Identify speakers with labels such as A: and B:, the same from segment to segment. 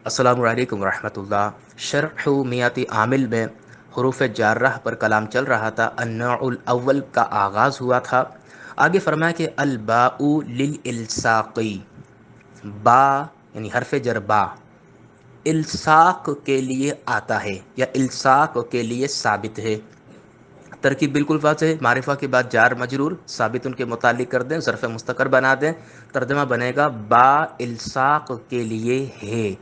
A: السلام علیکم ورحمۃ اللہ۔ شرح میاتی عامل میں حروف جارہ پر کلام چل رہا تھا۔ النوع الاول کا آغاز ہوا تھا۔ آگے فرمایا کہ الباء للالصاقی، با یعنی حرف جر با الصاق کے لیے آتا ہے یا الصاق کے لیے ثابت ہے۔ ترکیب بالکل واضح ہے، معرفہ کے بعد جار مجرور ثابت ان کے متعلق کر دیں، ظرف مستقر بنا دیں، ترجمہ بنے گا با الصاق کے لیے ہے،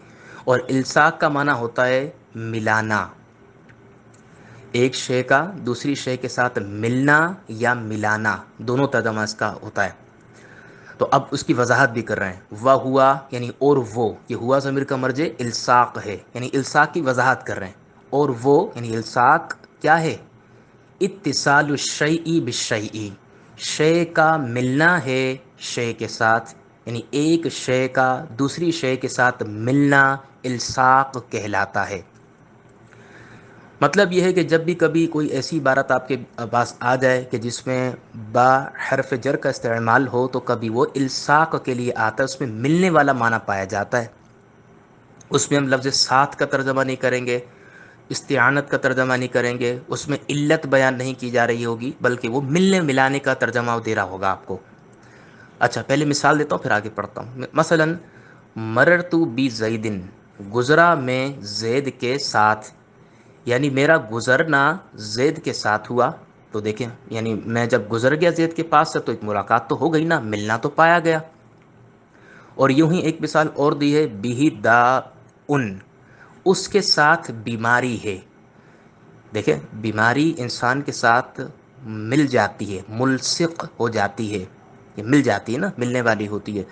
A: اور الصاق کا معنی ہوتا ہے ملانا، ایک شے کا دوسری شے کے ساتھ ملنا یا ملانا، دونوں ترجمہ اس کا ہوتا ہے۔ تو اب اس کی وضاحت بھی کر رہے ہیں۔ وہ ہوا یعنی اور وہ، یہ ہوا ضمیر کا مرجع الصاق ہے، یعنی الصاق کی وضاحت کر رہے ہیں۔ اور وہ یعنی الصاق کیا ہے؟ اتصال الشیء بالشیء، شے کا ملنا ہے شے کے ساتھ، یعنی ایک شے کا دوسری شے کے ساتھ ملنا الصاق کہلاتا ہے۔ مطلب یہ ہے کہ جب بھی کبھی کوئی ایسی عبارت آپ کے پاس آ جائے کہ جس میں با حرف جر کا استعمال ہو تو کبھی وہ الصاق کے لیے آتا ہے، اس میں ملنے والا معنی پایا جاتا ہے۔ اس میں ہم لفظ ساتھ کا ترجمہ نہیں کریں گے، استعانت کا ترجمہ نہیں کریں گے، اس میں علت بیان نہیں کی جا رہی ہوگی، بلکہ وہ ملنے ملانے کا ترجمہ دے رہا ہوگا آپ کو۔ اچھا، پہلے مثال دیتا ہوں پھر آگے پڑھتا ہوں۔ مثلا مررت بزید، گزرا میں زید کے ساتھ، یعنی میرا گزرنا زید کے ساتھ ہوا۔ تو دیکھیں یعنی میں جب گزر گیا زید کے پاس سے تو ایک ملاقات تو ہو گئی نا، ملنا تو پایا گیا۔ اور یوں ہی ایک مثال اور دی ہے، بھی دا ان، اس کے ساتھ بیماری ہے۔ دیکھیں بیماری انسان کے ساتھ مل جاتی ہے، ملصق ہو جاتی ہے، یہ مل جاتی ہے نا، ملنے والی ہوتی ہے۔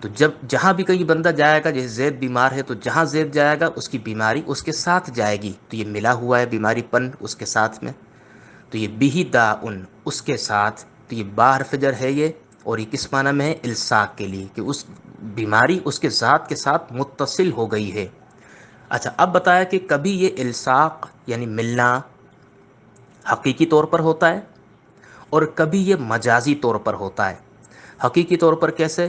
A: تو جب جہاں بھی کہیں بندہ جائے گا، جیسے زید بیمار ہے تو جہاں زید جائے گا اس کی بیماری اس کے ساتھ جائے گی، تو یہ ملا ہوا ہے بیماری پن اس کے ساتھ میں۔ تو یہ بھی دا ان، اس کے ساتھ، تو یہ با حرف جر ہے یہ، اور یہ کس معنی میں ہے؟ الصاق کے لیے، کہ اس بیماری اس کے ذات کے ساتھ متصل ہو گئی ہے۔ اچھا، اب بتایا کہ کبھی یہ الصاق یعنی ملنا حقیقی طور پر ہوتا ہے اور کبھی یہ مجازی طور پر ہوتا ہے۔ حقیقی طور پر کیسے؟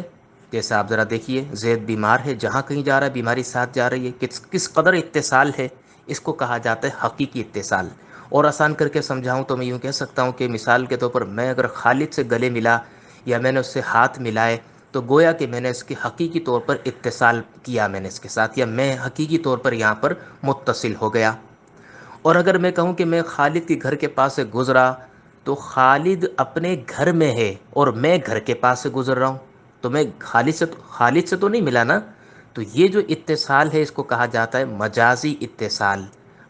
A: جیسے آپ ذرا دیکھیے، زید بیمار ہے، جہاں کہیں جا رہا ہے بیماری ساتھ جا رہی ہے، کس قدر اتصال ہے، اس کو کہا جاتا ہے حقیقی اتصال۔ اور آسان کر کے سمجھاؤں تو میں یوں کہہ سکتا ہوں کہ مثال کے طور پر میں اگر خالد سے گلے ملا یا میں نے اس سے ہاتھ ملائے تو گویا کہ میں نے اس کے حقیقی طور پر اتصال کیا، میں نے اس کے ساتھ، یا میں حقیقی طور پر یہاں پر متصل ہو گیا۔ اور اگر میں کہوں کہ میں خالد کے گھر کے پاس سے گزرا تو خالد اپنے گھر میں ہے اور میں گھر کے پاس سے گزر رہا ہوں، تو میں خالد سے تو نہیں ملا نا۔ تو یہ جو اتصال ہے اس کو کہا جاتا ہے مجازی اتصال۔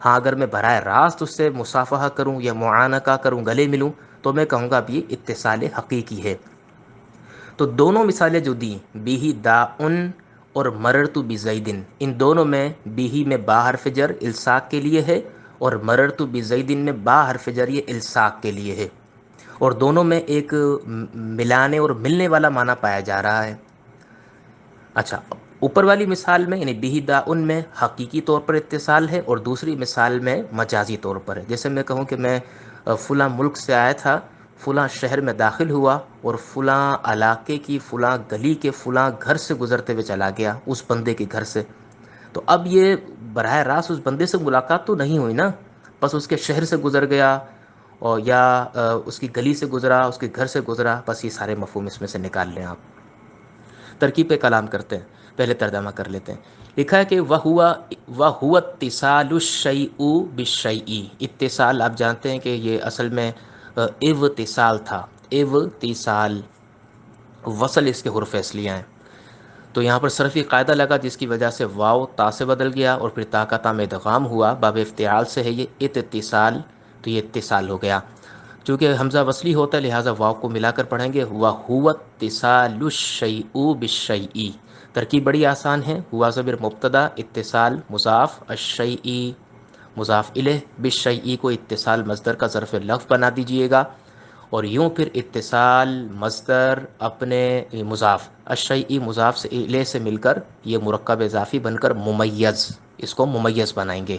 A: ہاں اگر میں براہ راست اس سے مصافحہ کروں یا معانقہ کروں، گلے ملوں، تو میں کہوں گا اب یہ اتصال حقیقی ہے۔ تو دونوں مثالیں جو دیں، بیہی دا ان اور مررتو بزیدن، ان دونوں میں بیہی میں با حرف جر الصاق کے لیے ہے اور مررتو بزیدن میں با حرف جر یہ الصاق کے لیے ہے، اور دونوں میں ایک ملانے اور ملنے والا معنی پایا جا رہا ہے۔ اچھا، اوپر والی مثال میں یعنی بھی دا ان میں حقیقی طور پر اتصال ہے اور دوسری مثال میں مجازی طور پر ہے۔ جیسے میں کہوں کہ میں فلاں ملک سے آیا تھا، فلاں شہر میں داخل ہوا اور فلاں علاقے کی فلاں گلی کے فلاں گھر سے گزرتے ہوئے چلا گیا، اس بندے کے گھر سے۔ تو اب یہ براہ راست اس بندے سے ملاقات تو نہیں ہوئی نا، بس اس کے شہر سے گزر گیا اور یا اس کی گلی سے گزرا، اس کے گھر سے گزرا، بس یہ سارے مفہوم اس میں سے نکال لیں آپ۔ ترکیب پہ کلام کرتے ہیں، پہلے ترجمہ کر لیتے ہیں۔ لکھا ہے کہ وَهُوَ اتصال الشیء بالشیء، اتصال آپ جانتے ہیں کہ یہ اصل میں اتصال تھا، اتصال، وصل اس کے حروف اصلیہ ہیں۔ تو یہاں پر صرفی قاعدہ لگا جس کی وجہ سے واو تا سے بدل گیا اور پھر تا کا تا میں ادغام ہوا، باب افتعال سے ہے یہ اتصال، تو یہ اتصال ہو گیا۔ چونکہ حمزہ وصلی ہوتا ہے لہٰذا واو کو ملا کر پڑھیں گے، وَهُوَ اتصال الشیء بالشیء۔ ترکیب بڑی آسان ہے، ہوا ضمیر مبتدا، اتصال مضاف، الشیء مضاف الیہ، بالشیء کو اتصال مصدر کا ظرف لفظ بنا دیجئے گا، اور یوں پھر اتصال مصدر اپنے مضاف، الشیء مضاف سے الیہ سے مل کر یہ مرکب اضافی بن کر ممیز، اس کو ممیز بنائیں گے۔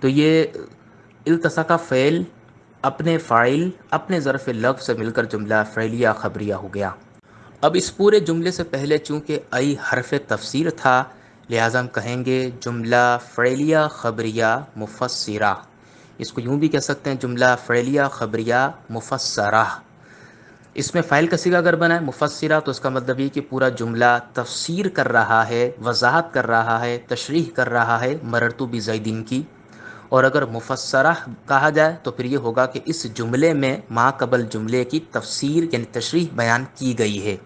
A: تو یہ التصق فعل اپنے فاعل اپنے ظرف لفظ سے مل کر جملہ فعلیہ خبریہ ہو گیا۔ اب اس پورے جملے سے پہلے چونکہ ای حرف تفسیر تھا، لہٰذا ہم کہیں گے جملہ فعلیہ خبریہ مفسرہ۔ اس کو یوں بھی کہہ سکتے ہیں جملہ فعلیہ خبریہ مفسرہ۔ اس میں فاعل کا صیغہ اگر بنا ہے مفسرہ تو اس کا مطلب یہ کہ پورا جملہ تفسیر کر رہا ہے، وضاحت کر رہا ہے، تشریح کر رہا ہے مررت بزیدین کی۔ اور اگر مفسرہ کہا جائے تو پھر یہ ہوگا کہ اس جملے میں ما قبل جملے کی تفسیر یعنی تشریح بیان کی گئی ہے۔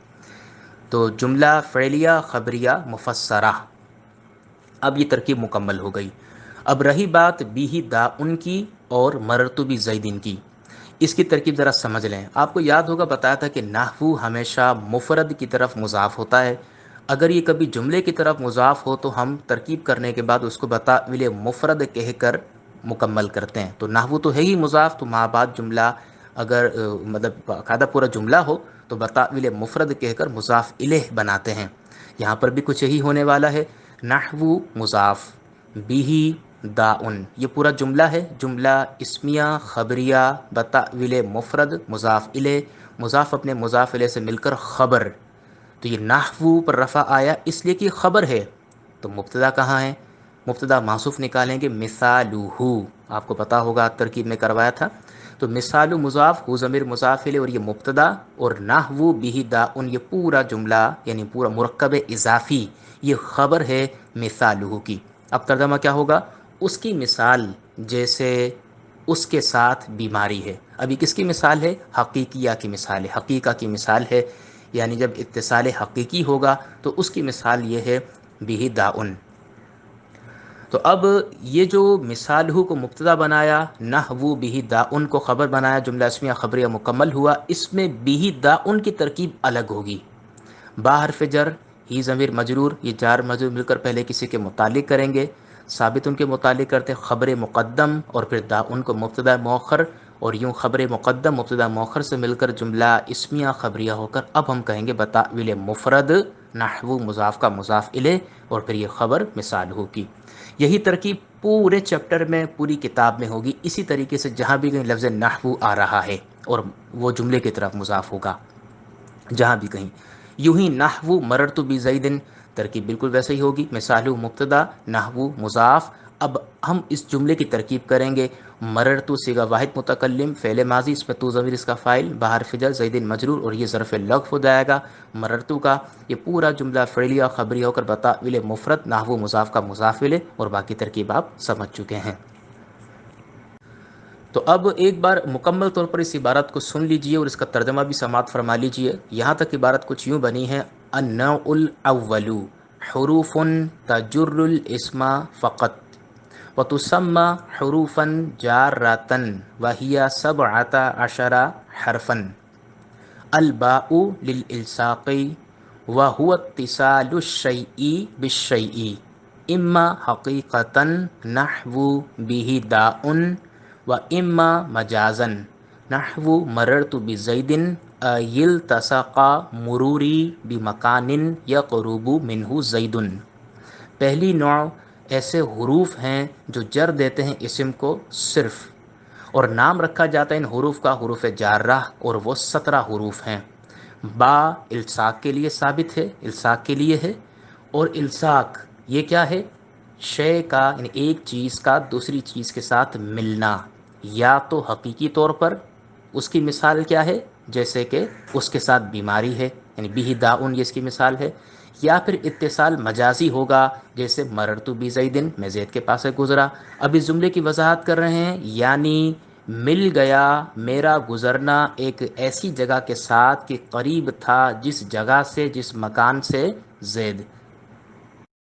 A: تو جملہ فعلیہ خبریہ مفسرہ، اب یہ ترکیب مکمل ہو گئی۔ اب رہی بات بھی دا ان کی اور مررت بزیدین کی، اس کی ترکیب ذرا سمجھ لیں۔ آپ کو یاد ہوگا بتایا تھا کہ نحو ہمیشہ مفرد کی طرف مضاف ہوتا ہے، اگر یہ کبھی جملے کی طرف مضاف ہو تو ہم ترکیب کرنے کے بعد اس کو بتاویل مفرد کہہ کر مکمل کرتے ہیں۔ تو نحو تو ہے ہی مضاف، تو ماں بعد جملہ اگر مطلب باقاعدہ پورا جملہ ہو تو بتاویل مفرد کہہ کر مضاف الیہ بناتے ہیں۔ یہاں پر بھی کچھ یہی ہونے والا ہے، نحو مضاف بھی داؤن، یہ پورا جملہ ہے، جملہ اسمیہ خبریہ بتاویل مفرد مضاف الیہ، مضاف اپنے مضاف الیہ سے مل کر خبر۔ تو یہ نحو پر رفع آیا اس لیے کہ یہ خبر ہے، تو مبتدا کہاں ہے؟ مبتدا محذوف نکالیں گے مثالہ، آپ کو پتا ہوگا ترکیب میں کروایا تھا۔ تو مثال مضاف ہو ضمیر مضاف الیہ اور یہ مبتدا، اور نحو بھی داؤن یہ پورا جملہ یعنی پورا مرکب اضافی یہ خبر ہے مثالہ کی۔ اب ترجمہ کیا ہوگا؟ اس کی مثال جیسے اس کے ساتھ بیماری ہے۔ ابھی کس کی مثال ہے؟ حقیقیہ کی مثال ہے، حقیقہ کی مثال ہے، یعنی جب اتصال حقیقی ہوگا تو اس کی مثال یہ ہے بھی داؤن۔ تو اب یہ جو مثال ہو کو مبتدا بنایا، نحو بھی داؤن کو خبر بنایا، جملہ اسمیہ خبریہ مکمل ہوا، اس میں بھی داؤن کی ترکیب الگ ہوگی۔ با حرف جر، ہی ضمیر مجرور، یہ جار مجرور مل کر پہلے کسی کے متعلق کریں گے، ثابت ان کے متعلق کرتے خبر مقدم اور پھر داؤن کو مبتدا مؤخر، اور یوں خبر مقدم مبتدا مؤخر سے مل کر جملہ اسمیہ خبریہ ہو کر اب ہم کہیں گے بتاویل مفرد نحو مضاف کا مضاف الیہ اور پھر یہ خبر مثال ہو کی۔ یہی ترکیب پورے چیپٹر میں پوری کتاب میں ہوگی، اسی طریقے سے جہاں بھی کہیں لفظ نحو آ رہا ہے اور وہ جملے کی طرف مضاف ہوگا جہاں بھی کہیں، یوں ہی نحو مررت بزیدن ترکیب بالکل ویسے ہی ہوگی، مثال مبتدا نحو مضاف۔ اب ہم اس جملے کی ترکیب کریں گے، مررت صیغہ واحد متکلم فعل ماضی، اس میں تو ضمیر اس کا فاعل، باہر فجر زیدن مجرور اور یہ ظرف لغو ہو جائے گا مررتو کا، یہ پورا جملہ فعلیہ خبریہ ہو کر بتاویل مفرد نحو مضاف کا مضاف الیہ، اور باقی ترکیب آپ سمجھ چکے ہیں۔ تو اب ایک بار مکمل طور پر اس عبارت کو سن لیجئے اور اس کا ترجمہ بھی سماعت فرما لیجئے۔ یہاں تک عبارت کچھ یوں بنی ہے، النوع الاول حروف تجر الاسم فقط وتسمى حروفا جارة وهي 17 حرفا، الباء للإلصاق وهو اتصال الشيء بالشيء، إما حقيقة نحو به داء وإما مجازا نحو مررت بزيد التصق مروري بمكان يقرب منه زيد۔ پہلی نوع ایسے حروف ہیں جو جر دیتے ہیں اسم کو صرف، اور نام رکھا جاتا ہے ان حروف کا حروف جارہ، اور وہ 17 حروف ہیں۔ با الصاق کے لیے ثابت ہے، الصاق کے لیے ہے، اور الصاق یہ کیا ہے؟ شے کا یعنی ایک چیز کا دوسری چیز کے ساتھ ملنا، یا تو حقیقی طور پر، اس کی مثال کیا ہے؟ جیسے کہ اس کے ساتھ بیماری ہے، یعنی بھی داؤن یہ اس کی مثال ہے، یا پھر اتصال مجازی ہوگا، جیسے مررت بزیدن میں زید کے پاس سے گزرا۔ اب اس جملے کی وضاحت کر رہے ہیں، یعنی مل گیا میرا گزرنا ایک ایسی جگہ کے ساتھ کہ قریب تھا جس جگہ سے جس مکان سے زید،